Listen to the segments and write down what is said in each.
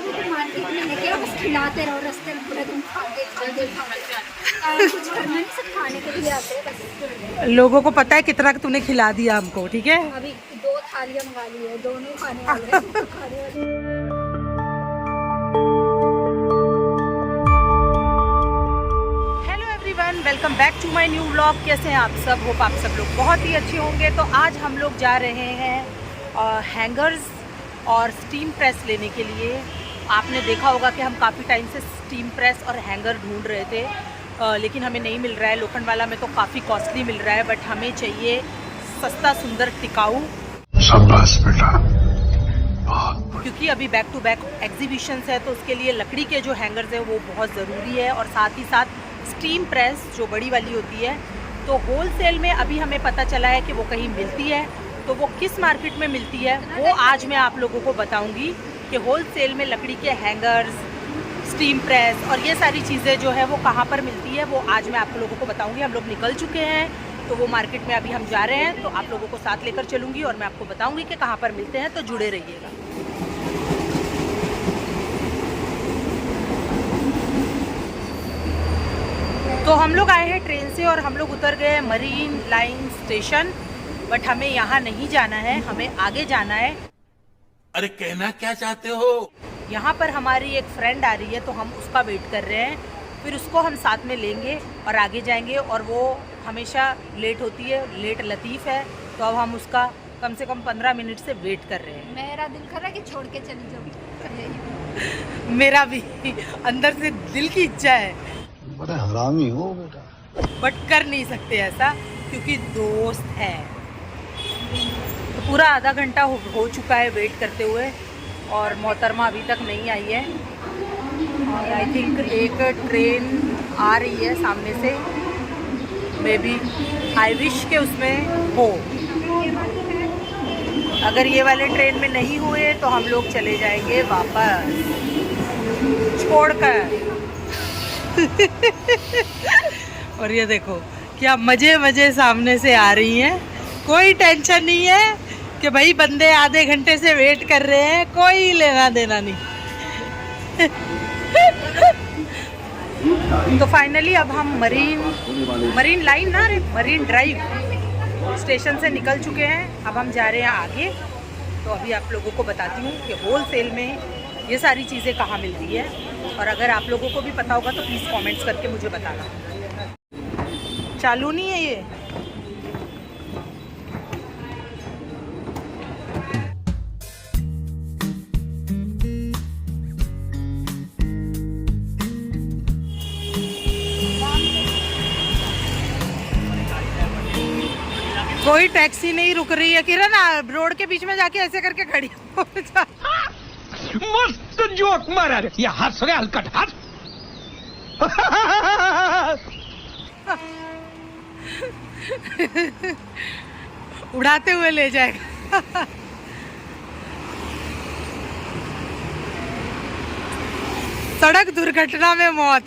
बाबू को मार्केट में लेके आओ, बस खिलाते रहो, रास्ते में पूरा दिन खाते कुछ करना नहीं, सब खाने के लिए आते हैं बस। लोगों को पता है कितना तूने खिला दिया हमको, ठीक है। अभी 2 थालियां मंगा ली है, दोनों खाने वाले हैं, खाने वाले। Welcome back to my new vlog. कैसे हैं आप सब? होप आप सब लोग बहुत ही अच्छे होंगे। तो आज हम लोग जा रहे हैं हैंगर्स और स्टीम प्रेस लेने के लिए। आपने देखा होगा कि हम काफ़ी टाइम से स्टीम प्रेस और हैंगर ढूंढ रहे थे, लेकिन हमें नहीं मिल रहा है। लोखंड वाला में तो काफ़ी कॉस्टली मिल रहा है, बट हमें चाहिए सस्ता, सुंदर, टिकाऊ। शाबाश बेटा। क्योंकि अभी बैक टू बैक एग्जीबिशंस है, तो उसके लिए लकड़ी के जो हैंगर्स हैं वो बहुत ज़रूरी है। और साथ ही साथ स्टीम प्रेस जो बड़ी वाली होती है, तो होलसेल में अभी हमें पता चला है कि वो कहीं मिलती है। तो वो किस मार्केट में मिलती है वो आज मैं आप लोगों को बताऊंगी कि होलसेल में लकड़ी के हैंगर्स, स्टीम प्रेस और ये सारी चीज़ें जो है वो कहाँ पर मिलती है, वो आज मैं आप लोगों को बताऊंगी। हम लोग निकल चुके हैं, तो वो मार्केट में अभी हम जा रहे हैं, तो आप लोगों को साथ लेकर चलूँगी और मैं आपको बताऊँगी कि कहाँ पर मिलते हैं। तो जुड़े रहिएगा। तो हम लोग आए हैं ट्रेन से और हम लोग उतर गए मरीन लाइन स्टेशन, बट हमें यहाँ नहीं जाना है, हमें आगे जाना है। अरे कहना क्या चाहते हो? यहाँ पर हमारी एक फ्रेंड आ रही है, तो हम उसका वेट कर रहे हैं, फिर उसको हम साथ में लेंगे और आगे जाएंगे। और वो हमेशा लेट होती है, लेट लतीफ़ है, तो अब हम उसका कम से कम 15 मिनट से वेट कर रहे हैं। मेरा दिल कर रहा है कि छोड़ के चली जाऊँ। मेरा भी अंदर से दिल की इच्छा है, बड़ा हरामी हो बेटा, बट कर नहीं सकते ऐसा क्योंकि दोस्त है। तो पूरा आधा घंटा हो चुका है वेट करते हुए और मोहतरमा अभी तक नहीं आई है। और आई थिंक एक ट्रेन आ रही है सामने से, मे बी आई विश के उसमें हो। अगर ये वाले ट्रेन में नहीं हुए तो हम लोग चले जाएंगे वापस छोड़कर। और ये देखो क्या मजे मजे सामने से आ रही हैं, कोई टेंशन नहीं है कि भाई बंदे आधे घंटे से वेट कर रहे हैं, कोई लेना देना नहीं। तो फाइनली अब हम मरीन लाइन ना मरीन ड्राइव स्टेशन से निकल चुके हैं। अब हम जा रहे हैं आगे। तो अभी आप लोगों को बताती हूँ कि होलसेल में ये सारी चीज़ें कहाँ मिलती है, और अगर आप लोगों को भी पता होगा तो प्लीज़ कमेंट्स करके मुझे बताना। चालू नहीं है ये। कोई टैक्सी नहीं रुक रही है किरण, रोड के बीच में जाके ऐसे करके खड़ी हो जा। मस्त जोक मारा रे, ये हंस रहे हलकट हंस। उड़ाते हुए ले जाएगा। सड़क दुर्घटना में मौत।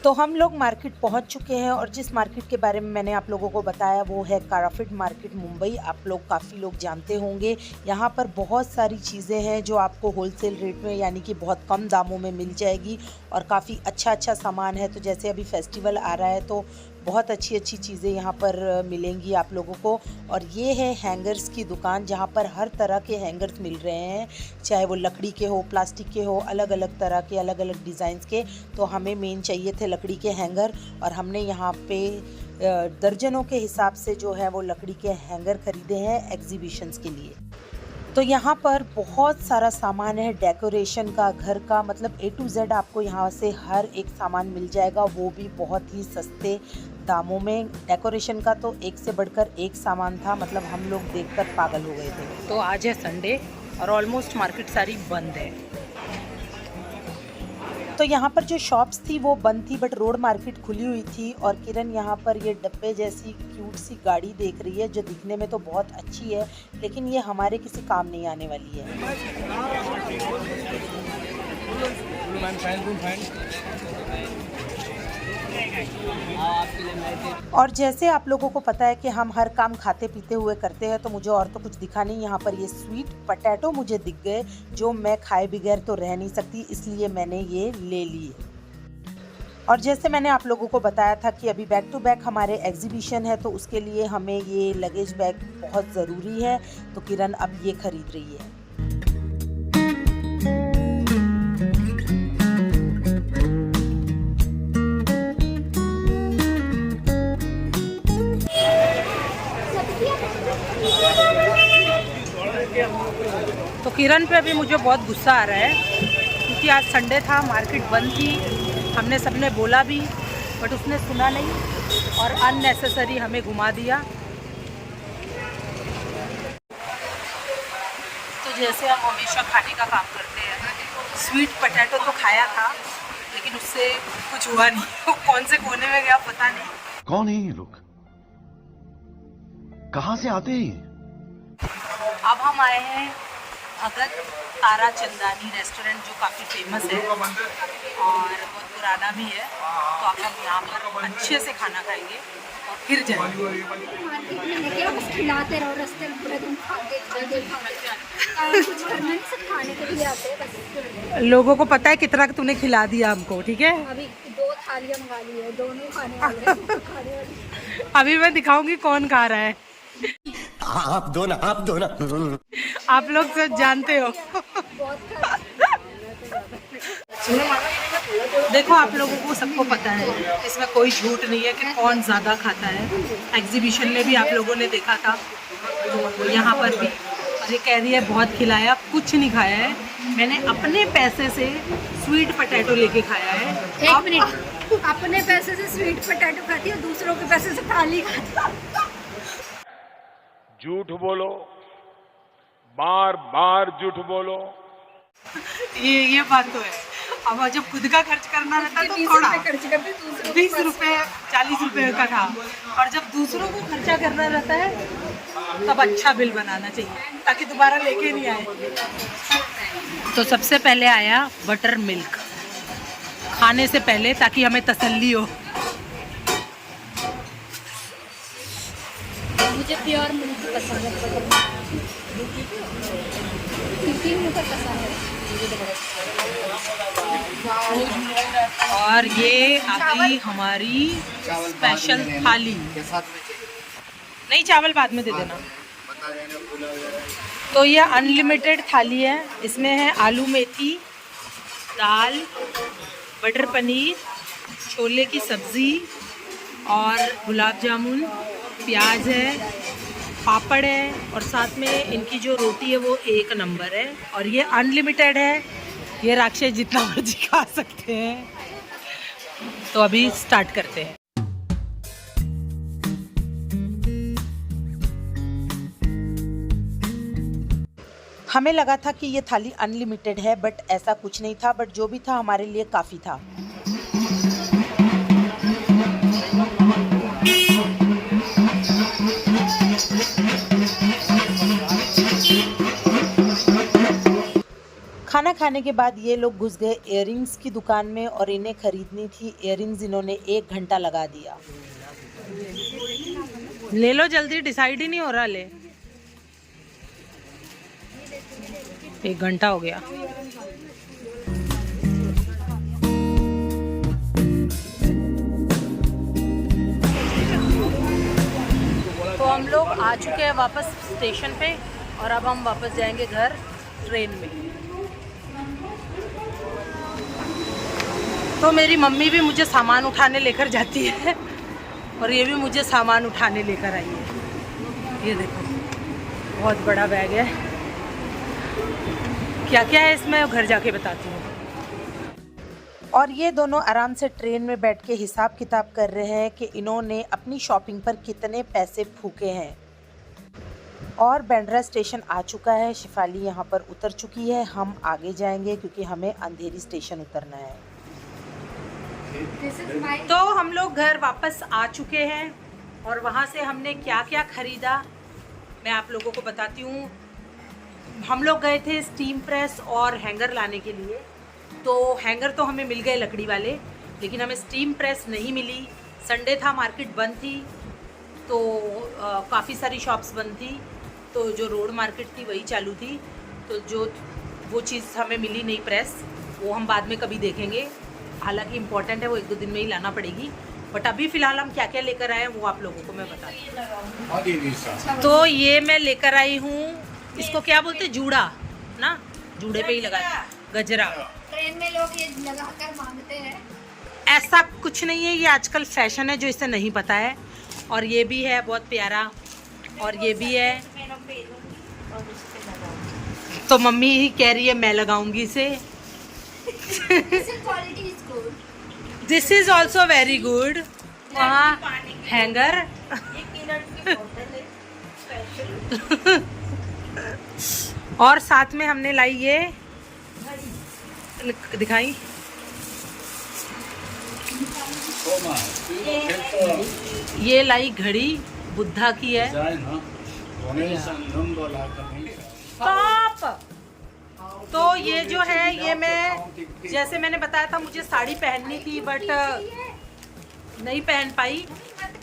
तो हम लोग मार्केट पहुंच चुके हैं, और जिस मार्केट के बारे में मैंने आप लोगों को बताया वो है काराफिट मार्केट मुंबई। आप लोग काफ़ी लोग जानते होंगे। यहाँ पर बहुत सारी चीज़ें हैं जो आपको होलसेल रेट में यानी कि बहुत कम दामों में मिल जाएगी, और काफ़ी अच्छा सामान है। तो जैसे अभी फेस्टिवल आ रहा है तो बहुत अच्छी चीज़ें यहाँ पर मिलेंगी आप लोगों को। और ये है हैंगर्स की दुकान, जहाँ पर हर तरह के हैंगर्स मिल रहे हैं, चाहे वो लकड़ी के हो, प्लास्टिक के हो, अलग अलग तरह के, अलग अलग डिज़ाइंस के। तो हमें मेन चाहिए थे लकड़ी के हैंगर, और हमने यहाँ पे दर्जनों के हिसाब से जो है वो लकड़ी के हैंगर ख़रीदे हैं एग्जीबिशंस के लिए। तो यहाँ पर बहुत सारा सामान है डेकोरेशन का, घर का, मतलब A to Z आपको यहाँ से हर एक सामान मिल जाएगा, वो भी बहुत ही सस्ते दामों में। डेकोरेशन का तो एक से बढ़कर एक सामान था, मतलब हम लोग देखकर पागल हो गए थे। तो आज है संडे और ऑलमोस्ट मार्केट सारी बंद है। तो यहाँ पर जो शॉप्स थी वो बंद थी, बट रोड मार्केट खुली हुई थी। और किरण यहाँ पर ये डब्बे जैसी क्यूट सी गाड़ी देख रही है, जो दिखने में तो बहुत अच्छी है, लेकिन ये हमारे किसी काम नहीं आने वाली है। और जैसे आप लोगों को पता है कि हम हर काम खाते पीते हुए करते हैं, तो मुझे और तो कुछ दिखा नहीं। यहाँ पर ये स्वीट पोटैटो मुझे दिख गए, जो मैं खाए बगैर तो रह नहीं सकती, इसलिए मैंने ये ले लिए। और जैसे मैंने आप लोगों को बताया था कि अभी बैक टू बैक हमारे एग्जीबिशन है, तो उसके लिए हमें ये लगेज बैग बहुत ज़रूरी है, तो किरण अब ये खरीद रही है। तो किरण पे अभी मुझे बहुत गुस्सा आ रहा है, क्योंकि आज संडे था, मार्केट बंद थी, हमने सबने बोला भी, बट उसने सुना नहीं और अननेसेसरी हमें घुमा दिया। तो जैसे हम हमेशा खाने का काम करते हैं, स्वीट पोटैटो तो खाया था, लेकिन उससे कुछ हुआ नहीं। वो कौन से कोने में गया पता नहीं। कौन है ये लोग, कहाँ से आते हैं? अब हम आए हैं भगत तारा चंदानी रेस्टोरेंट, जो काफ़ी फेमस है और बहुत पुराना भी है। तो अब हम यहाँ पर अच्छे से खाना खाएंगे और फिर जाएंगे। मार्केट में लेके आओ, बस खिलाते रहो, रास्ते में पूरा दिन खाते कुछ करना नहीं, सब खाने के लिए आते हैं बस। लोगों को पता है कितना तूने खिला दिया हमको, ठीक है। अभी 2 थालियाँ मंगा ली है, दोनों खाने वाले हैं, खाने वाले। अभी मैं दिखाऊंगी कौन खा रहा है। आप दो ना, आप दो ना। आप लोग सब जानते हो। देखो, आप लोगों को सबको पता है, इसमें कोई झूठ नहीं है कि कौन ज़्यादा खाता है। एग्जीबिशन में भी आप लोगों ने देखा था, तो यहाँ पर भी। और ये कह रही है बहुत खिलाया, कुछ नहीं खाया है। मैंने अपने पैसे से स्वीट पोटैटो लेके खाया है। 1 मिनट, अपने पैसे से स्वीट पोटैटो खाती है, दूसरों के पैसे से थाली खाती। झूठ बोलो, बार बार झूठ बोलो। ये बात तो है। अब जब खुद का खर्च करना रहता है तो थोड़ा खर्च करते, दूसरों 20 रुपये 40 रुपये का था, और जब दूसरों को खर्चा करना रहता है तब अच्छा बिल बनाना चाहिए, ताकि दोबारा लेके नहीं आए। तो सबसे पहले आया बटर मिल्क, खाने से पहले, ताकि हमें तसल्ली हो। मुझे प्योर मिल्क पसंद है, मुझे पसंद है। और ये अभी हमारी स्पेशल थाली। नहीं, चावल बाद में दे देना। तो ये अनलिमिटेड थाली है, इसमें है आलू मेथी, दाल, बटर पनीर, छोले की सब्ज़ी और गुलाब जामुन, प्याज है, पापड़ है, और साथ में इनकी जो रोटी है वो 1 नंबर है। और ये अनलिमिटेड है, ये राक्षस जितना मर्जी खा सकते हैं। तो अभी स्टार्ट करते हैं। हमें लगा था कि ये थाली अनलिमिटेड है, बट ऐसा कुछ नहीं था। बट जो भी था हमारे लिए काफ़ी था। खाना खाने के बाद ये लोग घुस गए इयररिंग्स की दुकान में, और इन्हें खरीदनी थी इयररिंग्स। इन्होंने 1 घंटा लगा दिया। ले लो जल्दी, डिसाइड ही नहीं हो रहा। ले, 1 घंटा हो गया। तो हम लोग आ चुके हैं वापस स्टेशन पे, और अब हम वापस जाएंगे घर ट्रेन में। तो मेरी मम्मी भी मुझे सामान उठाने लेकर जाती है, और ये भी मुझे सामान उठाने लेकर आई है। ये देखो, बहुत बड़ा बैग है। क्या क्या है इसमें घर जाके बताती हूँ। और ये दोनों आराम से ट्रेन में बैठ के हिसाब किताब कर रहे हैं कि इन्होंने अपनी शॉपिंग पर कितने पैसे फूके हैं। और बांद्रा स्टेशन आ चुका है, शिफाली यहाँ पर उतर चुकी है। हम आगे जाएंगे क्योंकि हमें अंधेरी स्टेशन उतरना है। तो हम लोग घर वापस आ चुके हैं, और वहाँ से हमने क्या क्या ख़रीदा मैं आप लोगों को बताती हूँ। हम लोग गए थे स्टीम प्रेस और हैंगर लाने के लिए। तो हैंगर तो हमें मिल गए लकड़ी वाले, लेकिन हमें स्टीम प्रेस नहीं मिली। संडे था, मार्केट बंद थी, तो काफ़ी सारी शॉप्स बंद थी, तो जो रोड मार्केट थी वही चालू थी। तो जो वो चीज़ हमें मिली नहीं प्रेस, वो हम बाद में कभी देखेंगे। हालांकि इम्पोर्टेंट है, वो 1-2 दिन में ही लाना पड़ेगी। बट अभी फ़िलहाल हम क्या क्या लेकर आए हैं वो आप लोगों को मैं बताती हूँ। तो ये मैं लेकर आई हूँ, इसको क्या बोलते हैं, जूड़ा ना, जूड़े पे ही लगा गजरा। ट्रेन में लोग ये लगाकर मांगते हैं। ऐसा कुछ नहीं है, ये आजकल फैशन है जो इसे नहीं पता है। और ये भी है बहुत प्यारा, और ये भी है। तो मम्मी ही कह रही है मैं लगाऊंगी इसे। This is also very good. वहाँ हैंगर और साथ में हमने लाई ये दिखाई, ये लाई घड़ी बुद्धा की है। टॉप तो ये जो है, ये मैं जैसे मैंने बताया था मुझे साड़ी पहननी थी बट नहीं पहन पाई,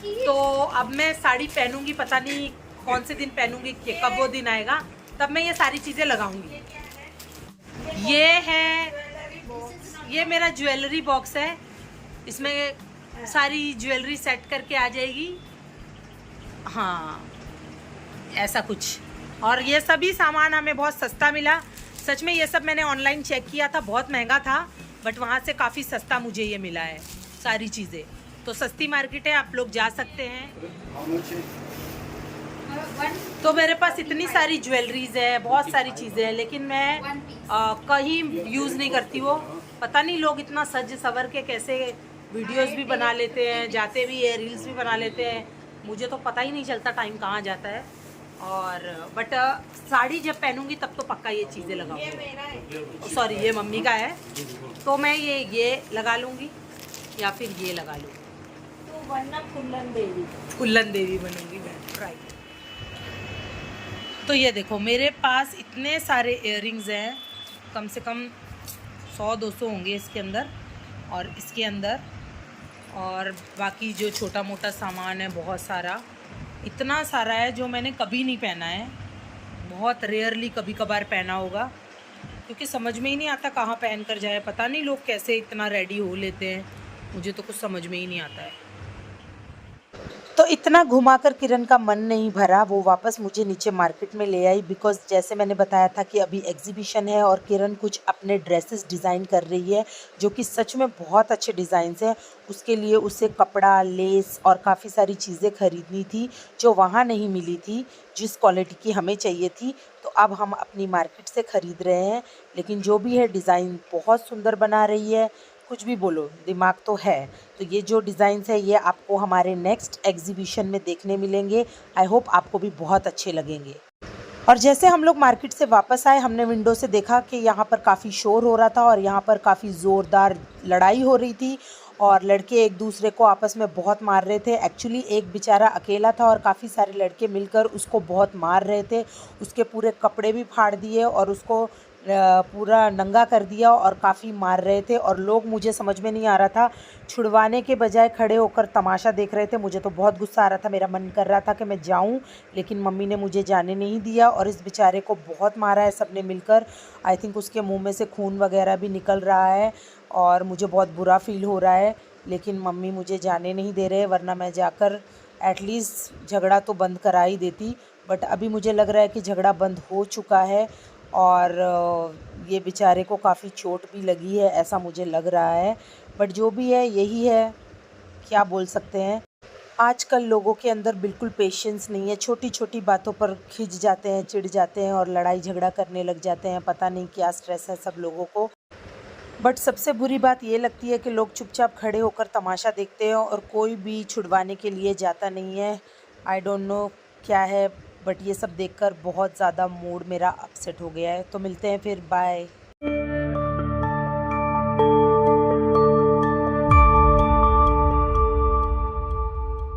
तो अब मैं साड़ी पहनूंगी। पता नहीं कौन से दिन पहनूंगी, कब वो दिन आएगा तब मैं ये सारी चीज़ें लगाऊंगी। ये है, ये मेरा ज्वेलरी बॉक्स है, इसमें सारी ज्वेलरी सेट करके आ जाएगी। हाँ, ऐसा कुछ। और ये सभी सामान हमें बहुत सस्ता मिला। सच में ये सब मैंने ऑनलाइन चेक किया था, बहुत महंगा था, बट वहाँ से काफ़ी सस्ता मुझे ये मिला है सारी चीज़ें। तो सस्ती मार्केट है, आप लोग जा सकते हैं। तो मेरे पास इतनी सारी ज्वेलरीज है, बहुत सारी चीज़ें हैं, लेकिन मैं कहीं यूज़ नहीं करती वो। पता नहीं लोग इतना सज सवर के कैसे वीडियोस भी बना लेते हैं, जाते भी है, रील्स भी बना लेते हैं। मुझे तो पता ही नहीं चलता टाइम कहाँ जाता है। और बट साड़ी जब पहनूंगी तब तो पक्का ये चीज़ें लगाऊंगी। सॉरी, ये मम्मी का है, तो मैं ये लगा लूँगी या फिर ये लगा लूँगी, तो वरना कुल्लन देवी बनूंगी मैं। राइट। तो ये देखो मेरे पास इतने सारे इयररिंग्स हैं, कम से कम 100-200 होंगे इसके अंदर और इसके अंदर, और बाकी जो छोटा मोटा सामान है बहुत सारा, इतना सारा है जो मैंने कभी नहीं पहना है। बहुत रेयरली कभी कभार पहना होगा, क्योंकि समझ में ही नहीं आता कहाँ पहन कर जाए। पता नहीं लोग कैसे इतना रेडी हो लेते हैं, मुझे तो कुछ समझ में ही नहीं आता है। तो इतना घुमाकर किरण का मन नहीं भरा, वो वापस मुझे नीचे मार्केट में ले आई। बिकॉज़ जैसे मैंने बताया था कि अभी एग्जीबिशन है और किरण कुछ अपने ड्रेसेस डिज़ाइन कर रही है, जो कि सच में बहुत अच्छे डिज़ाइंस हैं। उसके लिए उसे कपड़ा, लेस और काफ़ी सारी चीज़ें खरीदनी थी जो वहाँ नहीं मिली थी, जिस क्वालिटी की हमें चाहिए थी। तो अब हम अपनी मार्केट से ख़रीद रहे हैं, लेकिन जो भी है डिज़ाइन बहुत सुंदर बना रही है। कुछ भी बोलो, दिमाग तो है। तो ये जो डिज़ाइंस है ये आपको हमारे नेक्स्ट एग्जीबिशन में देखने मिलेंगे। आई होप आपको भी बहुत अच्छे लगेंगे। और जैसे हम लोग मार्केट से वापस आए, हमने विंडो से देखा कि यहाँ पर काफ़ी शोर हो रहा था और यहाँ पर काफ़ी ज़ोरदार लड़ाई हो रही थी और लड़के एक दूसरे को आपस में बहुत मार रहे थे। एक्चुअली एक बेचारा अकेला था और काफ़ी सारे लड़के मिलकर उसको बहुत मार रहे थे। उसके पूरे कपड़े भी फाड़ दिए और उसको पूरा नंगा कर दिया और काफ़ी मार रहे थे। और लोग, मुझे समझ में नहीं आ रहा था, छुड़वाने के बजाय खड़े होकर तमाशा देख रहे थे। मुझे तो बहुत गुस्सा आ रहा था, मेरा मन कर रहा था कि मैं जाऊं, लेकिन मम्मी ने मुझे जाने नहीं दिया और इस बेचारे को बहुत मारा है सबने मिलकर। आई थिंक उसके मुंह में से खून वगैरह भी निकल रहा है और मुझे बहुत बुरा फील हो रहा है, लेकिन मम्मी मुझे जाने नहीं दे रहे, वरना मैं जाकर एटलीस्ट झगड़ा तो बंद करा ही देती। बट अभी मुझे लग रहा है कि झगड़ा बंद हो चुका है और ये बेचारे को काफ़ी चोट भी लगी है, ऐसा मुझे लग रहा है। बट जो भी है यही है, क्या बोल सकते हैं। आजकल लोगों के अंदर बिल्कुल पेशेंस नहीं है, छोटी छोटी बातों पर खिंच जाते हैं, चिढ़ जाते हैं और लड़ाई झगड़ा करने लग जाते हैं। पता नहीं क्या स्ट्रेस है सब लोगों को। बट सबसे बुरी बात ये लगती है कि लोग चुपचाप खड़े होकर तमाशा देखते हैं और कोई भी छुड़वाने के लिए जाता नहीं है। आई डोंट नो क्या है, बट ये सब देखकर बहुत ज़्यादा मूड मेरा अपसेट हो गया है। तो मिलते हैं फिर, बाय।